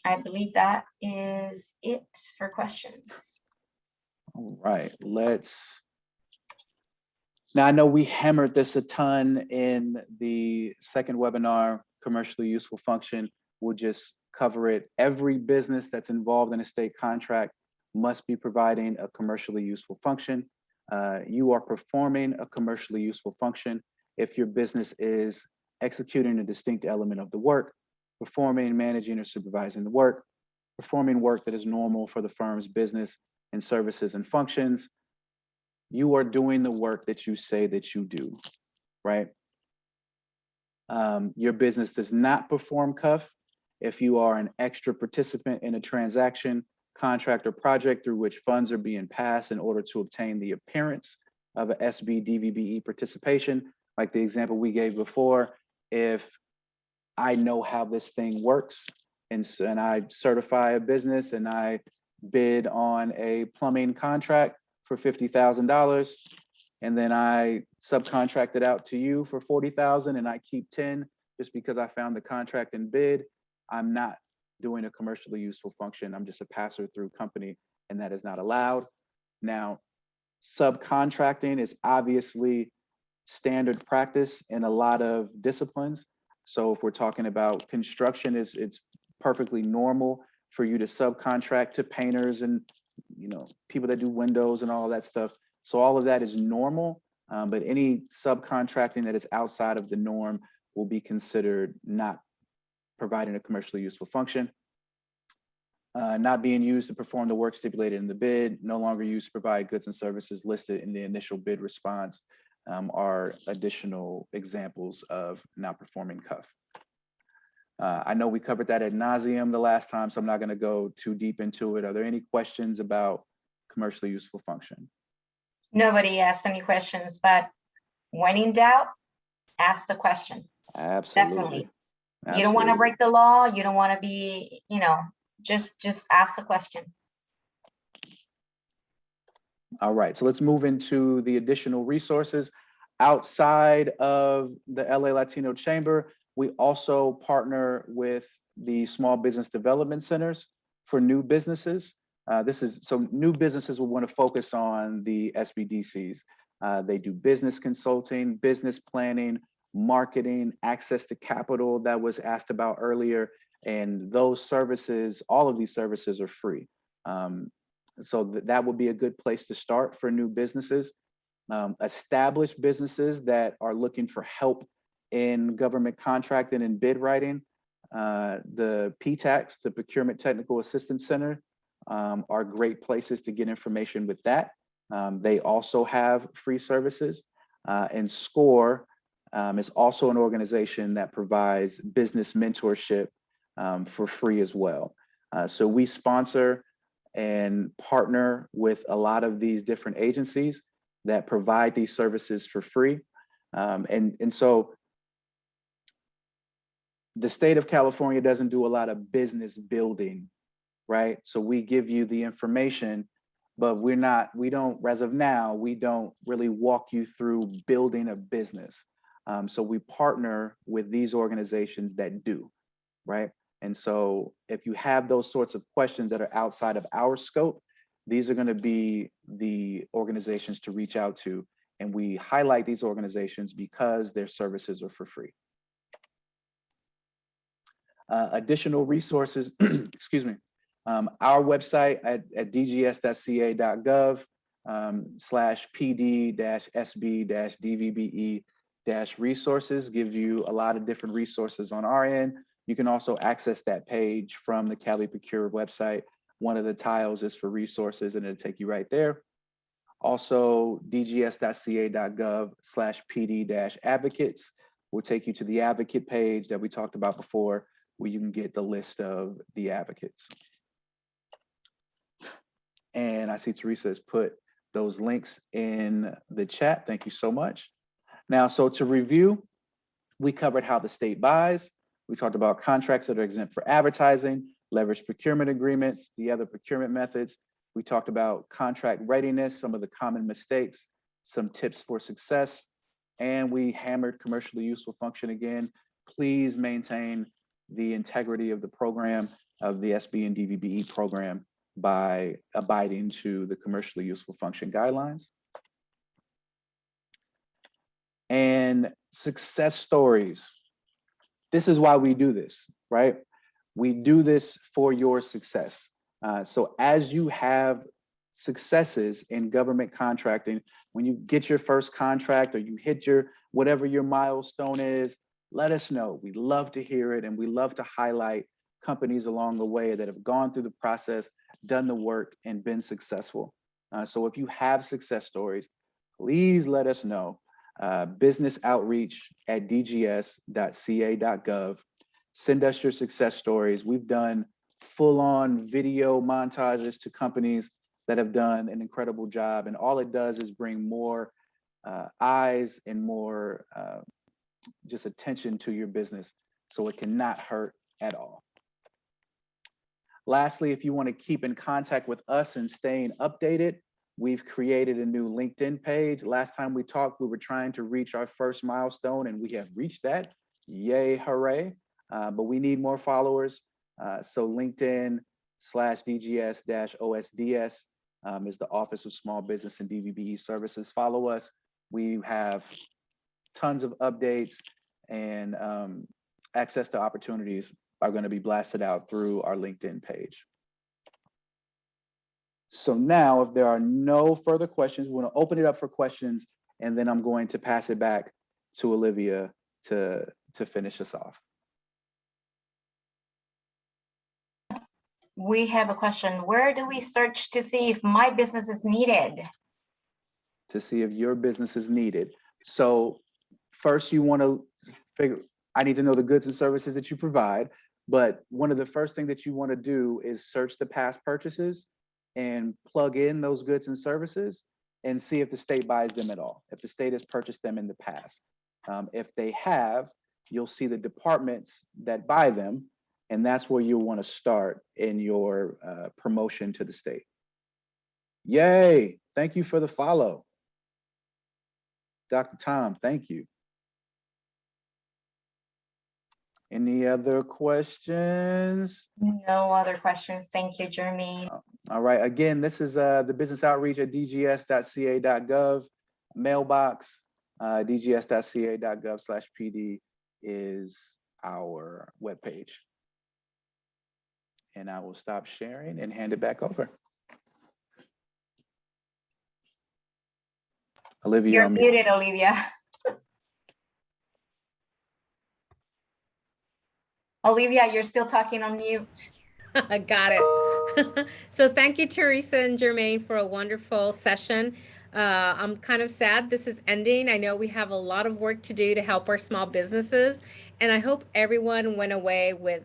I believe that is it for questions. All right, let's Now, I know we hammered this a ton in the second webinar, commercially useful function. We'll just cover it. Every business that's involved in a state contract must be providing a commercially useful function. You are performing a commercially useful function if your business is executing a distinct element of the work, performing, managing, or supervising the work, performing work that is normal for the firm's business and services and functions. You are doing the work that you say that you do, right? Your business does not perform CUF if you are an extra participant in a transaction, contract, or project through which funds are being passed in order to obtain the appearance of a SB DVBE participation. Like the example we gave before, if I know how this thing works and I certify a business and I bid on a plumbing contract for $50,000, and then I subcontract it out to you for $40,000 and I keep 10 just because I found the contract and bid, I'm not doing a commercially useful function. I'm just a passer through company, and that is not allowed. Now, subcontracting is obviously standard practice in a lot of disciplines. So if we're talking about construction, it's perfectly normal for you to subcontract to painters and people that do windows and all of that stuff. So all of that is normal, but any subcontracting that is outside of the norm will be considered not providing a commercially useful function. Not being used to perform the work stipulated in the bid, no longer used to provide goods and services listed in the initial bid response are additional examples of not performing CUF. I know we covered that ad nauseum the last time, so I'm not going to go too deep into it. Are there any questions about commercially useful function? Nobody asked any questions, but when in doubt, ask the question. Absolutely. Definitely. Absolutely. You don't want to break the law. You don't want to be, just ask the question. All right, so let's move into the additional resources. Outside of the LA Latino Chamber, we also partner with the Small Business Development Centers for new businesses. So new businesses will want to focus on the SBDCs. They do business consulting, business planning, marketing, access to capital that was asked about earlier. And those services, all of these services are free. So that would be a good place to start for new businesses. Established businesses that are looking for help in government contracting and bid writing, the PTACs, the Procurement Technical Assistance Center, are great places to get information with that. They also have free services, and SCORE is also an organization that provides business mentorship for free as well. So we sponsor and partner with a lot of these different agencies that provide these services for free. And so the state of California doesn't do a lot of business building, right? So we give you the information, but we don't, as of now, we don't really walk you through building a business. So we partner with these organizations that do, right? And so if you have those sorts of questions that are outside of our scope, these are going to be the organizations to reach out to. And we highlight these organizations because their services are for free. Additional resources, excuse me, our website at dgs.ca.gov /PD-SB-DVBE-resources gives you a lot of different resources on our end. You can also access that page from the Cali Procure website. One of the tiles is for resources and it'll take you right there. Also, dgs.ca.gov /PD-advocates will take you to the advocate page that we talked about before, where you can get the list of the advocates. And I see Teresa has put those links in the chat. Thank you so much. Now, so to review, we covered how the state buys. We talked about contracts that are exempt for advertising, leverage procurement agreements, the other procurement methods. We talked about contract readiness, some of the common mistakes, some tips for success, and we hammered commercially useful function again. Please maintain the integrity of the program, of the SB and DVBE program, by abiding to the commercially useful function guidelines. And success stories. This is why we do this, right? We do this for your success. So as you have successes in government contracting, when you get your first contract or you hit your whatever your milestone is, let us know. We love to hear it, and we love to highlight companies along the way that have gone through the process, done the work, and been successful. So if you have success stories, please let us know. Business outreach at dgs.ca.gov. Send us your success stories. We've done full-on video montages to companies that have done an incredible job, and all it does is bring more eyes and more just attention to your business, so it cannot hurt at all. Lastly, if you want to keep in contact with us and staying updated, we've created a new LinkedIn page. Last time we talked, we were trying to reach our first milestone, and we have reached that. Yay, hooray. But we need more followers. So LinkedIn/DGS-OSDS is the Office of Small Business and DVBE Services. Follow us. We have tons of updates, and access to opportunities are going to be blasted out through our LinkedIn page. So now, if there are no further questions, we're going to open it up for questions, and then I'm going to pass it back to Olivia to finish us off. We have a question. Where do we search to see if my business is needed? To see if your business is needed. So first, you want to figure, I need to know the goods and services that you provide. But one of the first things that you want to do is search the past purchases and plug in those goods and services and see if the state buys them at all, if the state has purchased them in the past. If they have, you'll see the departments that buy them, and that's where you'll want to start in your promotion to the state. Yay, thank you for the follow. Dr. Tom, thank you. Any other questions? No other questions. Thank you, Jermaine. All right, again, this is the business outreach at dgs.ca.gov. Mailbox, dgs.ca.gov/PD is our webpage. And I will stop sharing and hand it back over. Olivia. You're muted, Olivia. Olivia, you're still talking on mute. Got it. So thank you, Teresa and Jermaine, for a wonderful session. I'm kind of sad this is ending. I know we have a lot of work to do to help our small businesses, and I hope everyone went away with,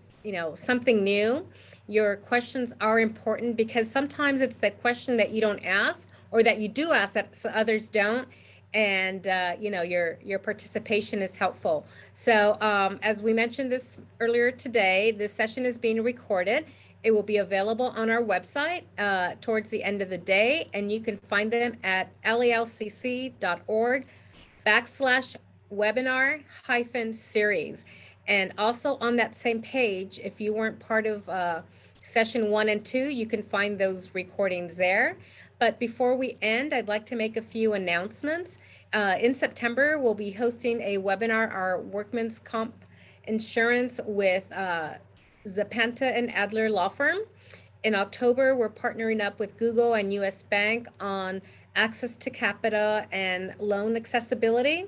something new. Your questions are important because sometimes it's the question that you don't ask, or that you do ask that others don't. And your participation is helpful. So as we mentioned this earlier today, this session is being recorded. It will be available on our website towards the end of the day, and you can find them at lalcc.org/webinar-series. And also on that same page, if you weren't part of session 1 and 2, you can find those recordings there. But before we end, I'd like to make a few announcements. In September, we'll be hosting a webinar, our workman's comp insurance with Zapanta and Adler Law Firm. In October, we're partnering up with Google and US Bank on access to capita and loan accessibility.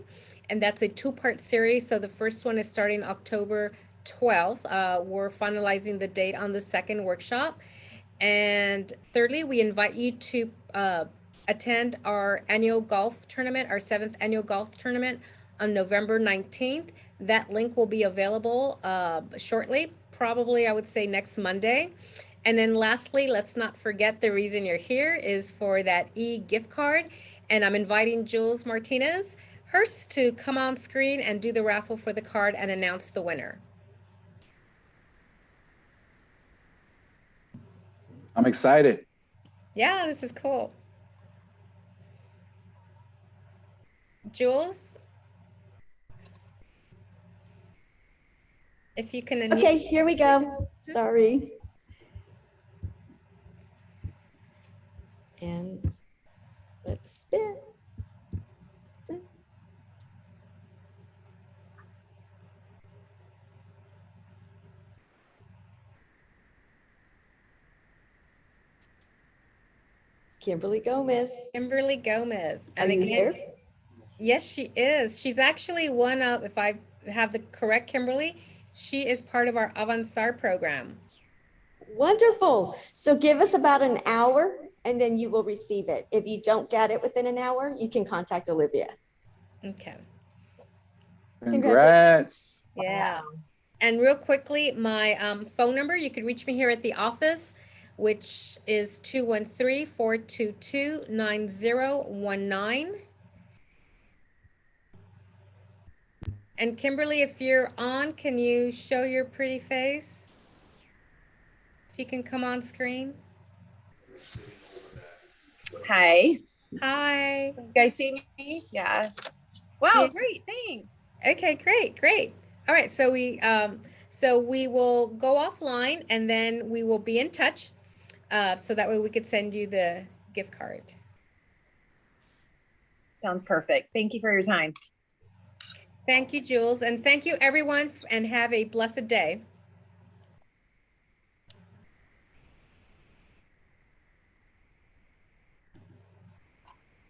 And that's a 2-part series. So the first one is starting October 12th. We're finalizing the date on the second workshop. And thirdly, we invite you to attend our annual golf tournament, our 7th annual golf tournament on November 19th. That link will be available shortly, probably I would say next Monday. And then lastly, let's not forget the reason you're here is for that e-gift card. And I'm inviting Jules Martinez Hurst to come on screen and do the raffle for the card and announce the winner. I'm excited. Yeah, this is cool. Jules, if you can unmute. Okay, here we go. Sorry. And let's spin. Kimberly Gomez. Kimberly Gomez. Are And you again, here? yes, she is. She's actually one of, if I have the correct Kimberly, she is part of our Avanzar program. Wonderful. So give us about an hour and then you will receive it. If you don't get it within an hour, you can contact Olivia. Okay. Congrats. Yeah. Wow. And real quickly, my phone number, you could reach me here at the office, which is 213-422-9019. And Kimberly, if you're on, can you show your pretty face? If you can come on screen. Hi. Hi. You guys see me? Yeah. Wow, Yeah. great. Thanks. Okay, great. All right, so we will go offline and then we will be in touch, so that way we could send you the gift card. Sounds perfect. Thank you for your time. Thank you, Jules, and thank you everyone, and have a blessed day.